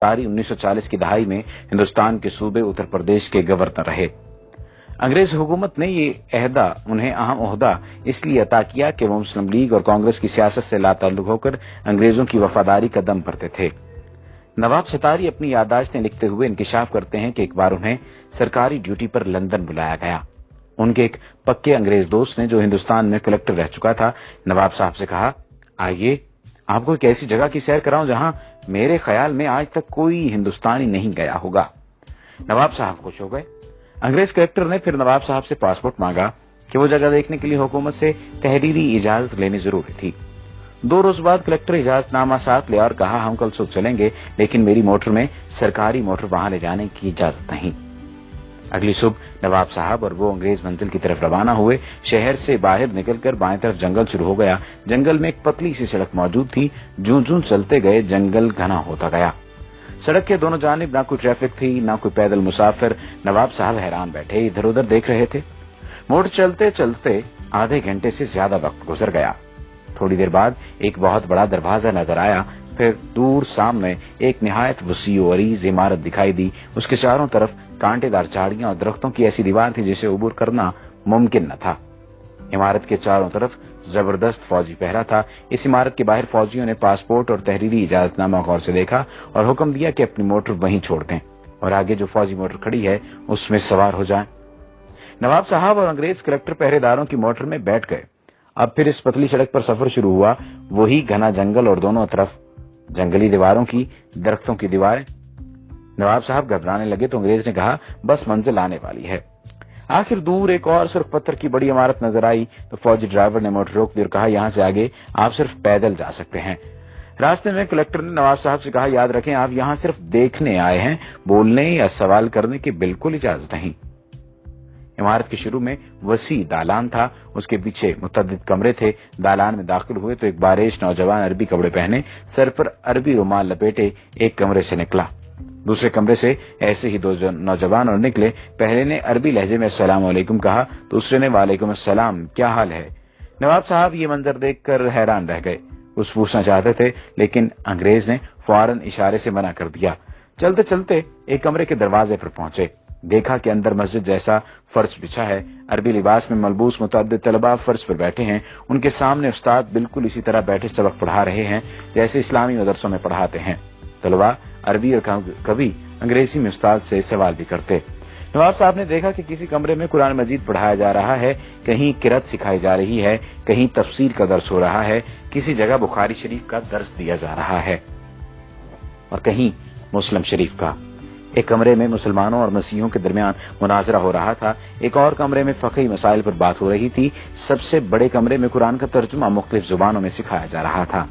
1940 की दहाई में हिंदुस्तान के सूबे उत्तर प्रदेश के गवर्नर रहे। अंग्रेज हुकूमत ने ये उन्हें अहम ओहदा इसलिए अता किया कि वो मुस्लिम लीग और कांग्रेस की सियासत से लाताल्लुक होकर अंग्रेजों की वफादारी का दम भरते थे। नवाब सतारी अपनी याददाश्तें लिखते हुए इंकिशाफ करते हैं कि एक बार उन्हें सरकारी ड्यूटी पर लंदन बुलाया गया। उनके एक पक्के अंग्रेज दोस्त ने, जो हिंदुस्तान में कलेक्टर रह चुका था, नवाब साहब से कहा, आइए आपको एक ऐसी जगह की सैर कराऊं जहां मेरे ख्याल में आज तक कोई हिंदुस्तानी नहीं गया होगा। नवाब साहब खुश हो गए। अंग्रेज कलेक्टर ने फिर नवाब साहब से पासपोर्ट मांगा कि वो जगह देखने के लिए हुकूमत से तहरीरी इजाजत लेनी जरूरी थी। 2 रोज बाद कलेक्टर इजाजतनामा साथ ले और कहा, हम कल सुबह चलेंगे, लेकिन मेरी मोटर में सरकारी मोटर वहां ले जाने की इजाजत नहीं। अगली सुबह नवाब साहब और वो अंग्रेज मंजिल की तरफ रवाना हुए। शहर से बाहर निकलकर बाएं तरफ जंगल शुरू हो गया। जंगल में एक पतली सी सड़क मौजूद थी। जूं जूं चलते गए जंगल घना होता गया। सड़क के दोनों जानिब ना कोई ट्रैफिक थी, ना कोई पैदल मुसाफिर। नवाब साहब हैरान बैठे इधर उधर देख रहे थे। मोटर चलते चलते आधे घंटे से ज्यादा वक्त गुजर गया। थोड़ी देर बाद एक बहुत बड़ा दरवाजा नजर आया। फिर दूर सामने एक निहायत वसी और अरीज इमारत दिखाई दी। उसके चारों तरफ कांटेदार झाड़ियां और दरख्तों की ऐसी दीवार थी जिसे अबूर करना मुमकिन न था। इमारत के चारों तरफ जबरदस्त फौजी पहरा था। इस इमारत के बाहर फौजियों ने पासपोर्ट और तहरीरी इजाजतनामा गौर से देखा और हुक्म दिया कि अपनी मोटर वहीं छोड़ दें और आगे जो फौजी मोटर खड़ी है उसमें सवार हो जाएं। नवाब साहब और अंग्रेज कलेक्टर पहरेदारों की मोटर में बैठ गए। अब फिर इस पतली सड़क पर सफर शुरू हुआ। वही घना जंगल और दोनों तरफ जंगली दीवारों की, दरख्तों की दीवारें। नवाब साहब घबराने लगे तो अंग्रेज ने कहा, बस मंजिल आने वाली है। आखिर दूर एक और सिर्फ पत्थर की बड़ी इमारत नजर आई तो फौजी ड्राइवर ने मोटर रोक दी और कहा, यहां से आगे आप सिर्फ पैदल जा सकते हैं। रास्ते में कलेक्टर ने नवाब साहब से कहा, याद रखें आप यहां सिर्फ देखने आए हैं, बोलने या सवाल करने की बिल्कुल इजाजत नहीं। इमारत के शुरू में वसी दालान था। उसके पीछे मुतअद्दिद कमरे थे। दालान में दाखिल हुए तो एक बारिश नौजवान अरबी कपड़े पहने, सर पर अरबी रुमाल लपेटे एक कमरे से निकला। दूसरे कमरे से ऐसे ही 2 नौजवान और निकले। पहले ने अरबी लहजे में अस्सलाम वालेकुम कहा, दूसरे ने वालेकुम अस्सलाम, क्या हाल है। नवाब साहब ये मंजर देखकर हैरान रह गए। कुछ पूछना चाहते थे लेकिन अंग्रेज ने फौरन इशारे से मना कर दिया। चलते चलते एक कमरे के दरवाजे पर पहुंचे। देखा कि अंदर मस्जिद जैसा फर्श बिछा है। अरबी लिबास में मलबूस मुतअद्दिद तलबा फर्श पर बैठे हैं। उनके सामने उस्ताद बिल्कुल इसी तरह बैठे सबक पढ़ा रहे हैं जैसे इस्लामी मदरसों में पढ़ाते हैं। तलबा अरबी और कभी अंग्रेजी में उस्ताद से सवाल भी करते। नवाब साहब ने देखा कि किसी कमरे में कुरान मजीद पढ़ाया जा रहा है, कहीं किरत सिखाई जा रही है, कहीं तफसीर का दर्स हो रहा है, किसी जगह बुखारी शरीफ का दर्स दिया जा रहा है और कहीं मुस्लिम शरीफ का। एक कमरे में मुसलमानों और मसीहों के दरमियान मुनाजरा हो रहा था। एक और कमरे में फ़क़ही मसाइल पर बात हो रही थी। सबसे बड़े कमरे में कुरान का तर्जुमा मुख्तलिफ जुबानों में सिखाया जा रहा था।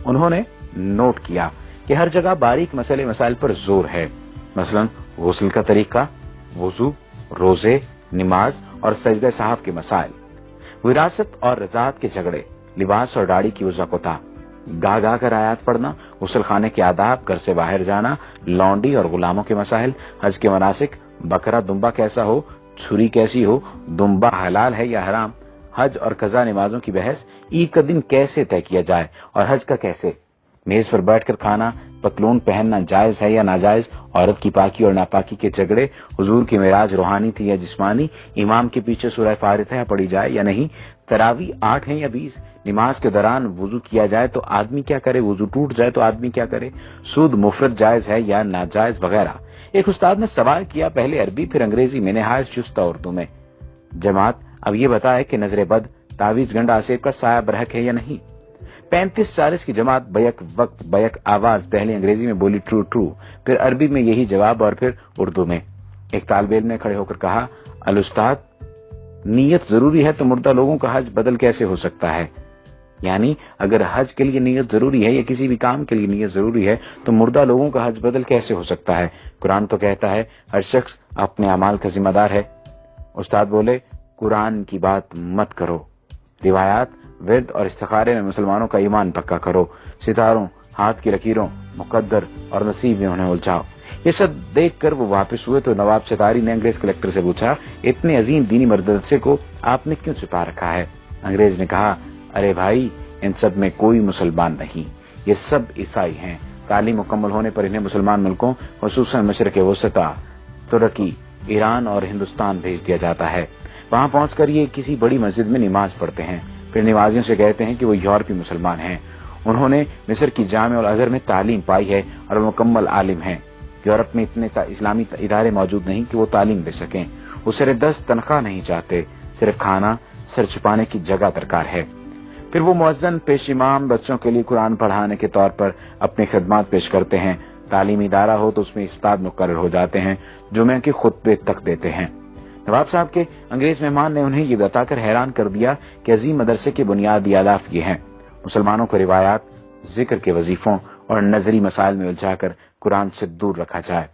उन्होंने नोट किया कि हर जगह बारीक मसले मसाइल पर जोर है, मसलन गुस्ल का तरीका, वुजू, रोजे, नमाज और सजदे साहब के मसाइल, विरासत और रज़ात के झगड़े, लिबास और दाढ़ी की उज़्क़ता, गा गा कर आयात पढ़ना, गुस्ल खाने के आदाब, घर से बाहर जाना, लौंडी और गुलामों के मसाइल, हज के मनासिक, बकरा दुम्बा कैसा हो, छुरी कैसी हो, दुम्बा हलाल है या हराम, हज और कज़ा नमाजों की बहस, ईद का दिन कैसे तय किया जाए और हज का कैसे, मेज पर बैठकर खाना, पतलून पहनना जायज है या नाजायज, औरत की पाकी और नापाकी के झगड़े, हुजूर की मेराज रूहानी थी या जिस्मानी, इमाम के पीछे सूरह फातिहा पढ़ी जाए या नहीं, तरावी 8 है या 20, नमाज के दौरान वुजू किया जाए तो आदमी क्या करे, वुजू टूट जाए तो आदमी क्या करे, सूद मुफरत जायज है या नाजायज वगैरह। एक उस्ताद ने सवाल किया, पहले अरबी फिर अंग्रेजी में निहायत चुस्ता उर्दू में, जमात अब ये बताए कि नजर बद, तावीज गंडा आसेब का साया बरहक है या नहीं। 35-40 की जमात बैक वक्त बैक आवाज पहले अंग्रेजी में बोली ट्रू ट्रू, फिर अरबी में यही जवाब और फिर उर्दू में। एक तालिब इल्म ने खड़े होकर कहा, अल उस्ताद, नीयत जरूरी है तो मुर्दा लोगों का हज बदल कैसे हो सकता है। यानी अगर हज के लिए नीयत जरूरी है या किसी भी काम के लिए नीयत जरूरी है तो मुर्दा लोगों का हज बदल कैसे हो सकता है। कुरान तो कहता है हर शख्स अपने अमाल का जिम्मेदार है। उस्ताद बोले, कुरान की बात मत करो, रिवायात, विरद और इस्तिखारे में मुसलमानों का ईमान पक्का करो, सितारों, हाथ की लकीरों, मुकद्दर और नसीब में उन्हें उलझाओ। ये सब देखकर वो वापस हुए तो नवाब सतारी ने अंग्रेज कलेक्टर से पूछा, इतने अजीम दीनी मदरसे को आपने क्यों छुपा रखा है। अंग्रेज ने कहा, अरे भाई, इन सब में कोई मुसलमान नहीं, ये सब ईसाई हैं। तालीम मुकम्मल होने पर इन्हें मुसलमान मुल्कों खुसूसन मशरक़ वसता, तुर्की, ईरान और हिंदुस्तान भेज दिया जाता है। वहां पहुंचकर ये किसी बड़ी मस्जिद में नमाज पढ़ते हैं, फिर नमाजियों से कहते हैं कि वो यूरोपीय मुसलमान हैं। उन्होंने मिस्र की जामे और अजहर में तालीम पाई है और मुकम्मल आलिम हैं। यूरोप में इतने इस्लामी इदारे मौजूद नहीं कि वो तालीम दे सकें। वो सिर्फ 10 तनख्वाह नहीं चाहते, सिर्फ खाना, सर छुपाने की जगह दरकार है। फिर वो मुअज्जिन पेश इमाम बच्चों के लिए कुरान पढ़ाने के तौर पर अपनी खिदमत पेश करते हैं। तालीमी इदारा हो तो उसमें उस्ताद मुकर्रर हो जाते हैं, जुमे के खुतबे तक देते हैं। नवाब साहब के अंग्रेज मेहमान ने उन्हें ये बताकर हैरान कर दिया कि अजीम मदरसे के बुनियादी अहदाफ ये हैं: मुसलमानों को रिवायात, जिक्र के वजीफों और नजरी मसाइल में उलझाकर कुरान से दूर रखा जाए।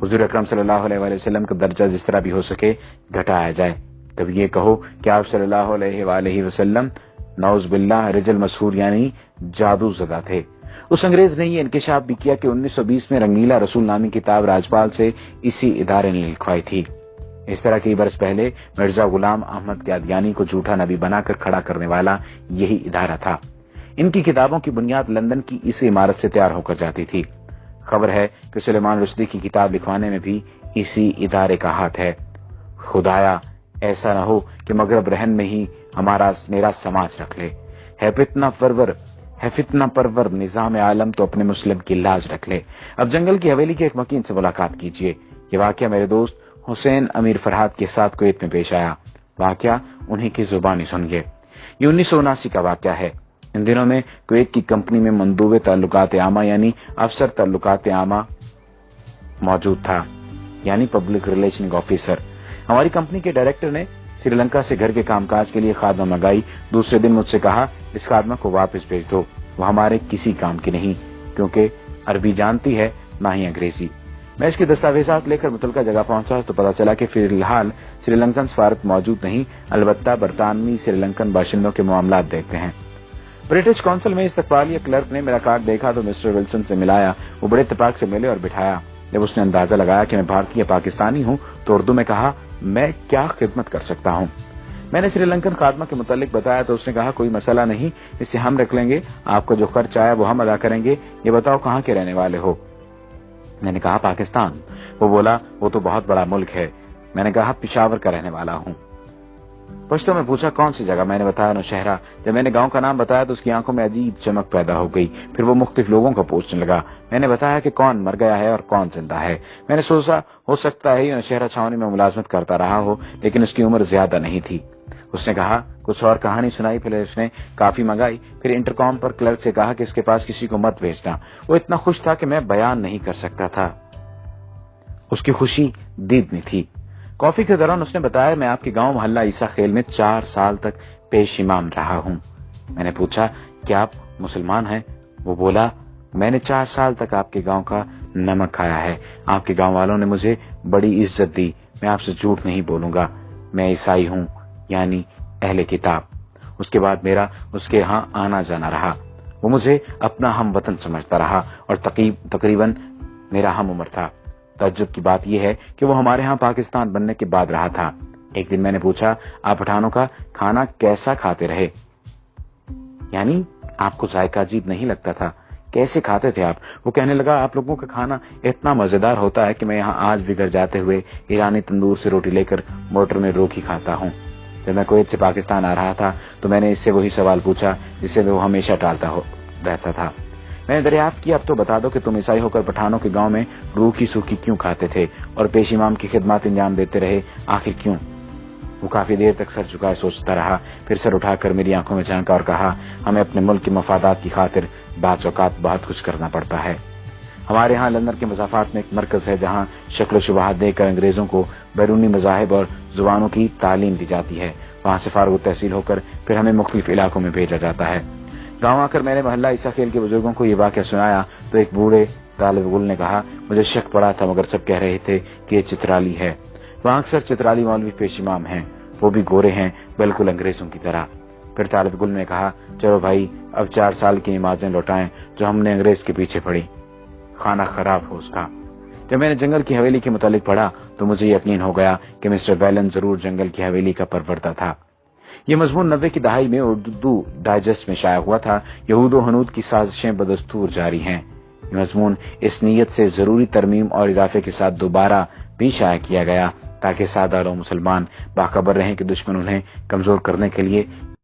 हुजूर अकरम सल्लल्लाहु अलैहि वसल्लम का दर्जा जिस तरह भी हो सके घटाया जाए। कभी ये कहो कि आप सल्लल्लाहु अलैहि वसल्लम नौज बिल्लाह रिजल मशहूर यानी जादू ज़दा थे। उस अंग्रेज ने ये इंकिशाफ भी किया कि 1920 में रंगीला रसूल नामी किताब राजपाल से इसी इदारे ने लिखवाई थी। इस तरह कई बरस पहले मिर्जा गुलाम अहमद कादियानी को झूठा नबी बनाकर खड़ा करने वाला यही इदारा था। इनकी किताबों की बुनियाद लंदन की इस इमारत से तैयार होकर जाती थी। खबर है कि सुलेमान रुश्दी की किताब लिखवाने में भी इसी इदारे का हाथ है। खुदाया ऐसा न हो कि मगरब रहन में ही हमारा मेरा समाज रख ले। है फितना परवर निजाम आलम तो अपने मुस्लिम की लाज रख ले। अब जंगल की हवेली के एक मकीन से मुलाकात कीजिए। ये वाकया मेरे दोस्त हुसैन अमीर फरहाद के साथ कुवैत में पेश आया। वाकया उन्हीं की जुबानी सुनिए। ये 1979 का वाकया है। इन दिनों में कुवैत की कंपनी में मंदूबे ताल्लुकात आमा यानी अफसर ताल्लुकात आमा मौजूद था, यानी पब्लिक रिलेशनिंग ऑफिसर। हमारी कंपनी के डायरेक्टर ने श्रीलंका से घर के कामकाज के लिए खादमा मंगाई। दूसरे दिन मुझसे कहा, इस खादमा को वापस भेज दो, वो हमारे किसी काम की नहीं, क्योंकि अरबी जानती है ना ही अंग्रेजी। मैं इसके दस्तावेजात लेकर मुतलका जगह पहुंचा तो पता चला कि फिलहाल श्रीलंकन सफारत मौजूद नहीं, अलबत्ता बरतानवी श्रीलंकन बाशिंदों के मामलात देखते हैं। ब्रिटिश कौंसिल में इस्तकबालिया क्लर्क ने मेरा कार्ड देखा तो मिस्टर विल्सन से मिलाया। वो बड़े इत्तेफाक से मिले और बिठाया। जब उसने अंदाजा लगाया कि मैं भारतीय पाकिस्तानी हूं तो उर्दू में कहा, मैं क्या खिदमत कर सकता हूं। मैंने श्रीलंकन खादमा के मुतालिक बताया तो उसने कहा, कोई मसला नहीं, इसे हम रख लेंगे, आपका जो खर्च आया वो हम अदा करेंगे। ये बताओ कहां के रहने वाले हो। मैंने कहा, पाकिस्तान। वो बोला, वो तो बहुत बड़ा मुल्क है। मैंने कहा, पिशावर का रहने वाला हूं। पश्तो में पूछा, कौन सी जगह। मैंने बताया, नौशहरा। जब मैंने गांव का नाम बताया तो उसकी आंखों में अजीब चमक पैदा हो गई। फिर वो मुख्तलिफ लोगों को पूछने लगा। मैंने बताया कि कौन मर गया है और कौन जिंदा है। मैंने सोचा हो सकता है नौशहरा छावनी में मुलाजमत करता रहा हो, लेकिन उसकी उम्र ज्यादा नहीं थी। उसने कहा, कुछ और कहानी सुनाई। फिर उसने काफी मंगाई। फिर इंटरकॉम पर क्लर्क से कहा कि इसके पास किसी को मत भेजना। वो इतना खुश था कि मैं बयान नहीं कर सकता था। उसकी खुशी दीदनी थी। कॉफी के दौरान उसने बताया, मैं आपके गांव मोहल्ला ईसा खेल में 4 साल तक पेश इमाम रहा हूं। मैंने पूछा, क्या आप मुसलमान हैं? वो बोला, मैंने 4 साल तक आपके गांव का नमक खाया है। आपके गांव वालों ने मुझे बड़ी इज्जत दी। मैं आपसे झूठ नहीं बोलूंगा, मैं ईसाई हूं, यानी अहले किताब। उसके बाद मेरा उसके यहां आना जाना रहा। वो मुझे अपना हम वतन समझता रहा और तकरीबन मेरा हम उम्र था। ताज्जुब की बात यह है कि वो हमारे यहाँ पाकिस्तान बनने के बाद रहा था। एक दिन मैंने पूछा, आप पठानों का खाना कैसा खाते रहे, यानी आपको जायका अजीब नहीं लगता था, कैसे खाते थे आप? वो कहने लगा, आप लोगों का खाना इतना मजेदार होता है कि मैं यहाँ आज भी घर जाते हुए ईरानी तंदूर से रोटी लेकर मोटर में रोक ही खाता हूँ। जब मैं कुवैत से पाकिस्तान आ रहा था तो मैंने इससे वही सवाल पूछा जिससे वो हमेशा टालता रहता था। मैंने दरियाफ्त किया, अब तो बता दो कि तुम ईसाई होकर पठानों के गांव में रूखी सूखी क्यों खाते थे और पेश इमाम की खिदमत अंजाम देते रहे, आखिर क्यों? वो काफी देर तक सर झुकाए सोचता रहा। फिर सर उठाकर मेरी आंखों में झांका और कहा, हमें अपने मुल्क के मफादात की खातिर बात औकात बहुत कुछ करना पड़ता है। हमारे यहाँ लंदन के मज़ाफ़ात में एक मरकज है जहाँ शक्ल शुबहात देकर अंग्रेजों को बैरूनी मज़ाहिब और जुबानों की तालीम दी जाती है। वहां से फारुग तहसील होकर फिर हमें मुख्तलिफ इलाकों में भेजा जाता है। गांव आकर मैंने मोहल्ला ईसा खेल के बुजुर्गों को ये वाक़या सुनाया तो एक बूढ़े तालिब गुल ने कहा, मुझे शक पड़ा था मगर सब कह रहे थे कि ये चित्राली है। वहां अक्सर चित्राली मौलवी पेश इमाम हैं, वो भी गोरे हैं, बिल्कुल अंग्रेजों की तरह। फिर तालिब गुल ने कहा, चलो भाई अब 4 साल की नमाजें लौटाएं जो हमने अंग्रेज के पीछे पढ़ी, खाना खराब हो उसका। जब मैंने जंगल की हवेली के मुतालिक पढ़ा तो मुझे यकीन हो गया कि मिस्टर बैलन जरूर जंगल की हवेली का परवरदा था। ये मजमून 90 की दहाई में उर्दू डाइजेस्ट में शाया हुआ था। यहूद व हनूद की साजिशें बदस्तूर जारी हैं। یہ مضمون اس نیت سے ضروری ترمیم اور اضافے کے ساتھ دوبارہ بھی شائع کیا گیا تاکہ سادہ لوگ مسلمان باخبر رہیں کہ دشمن انہیں کمزور کرنے کے لیے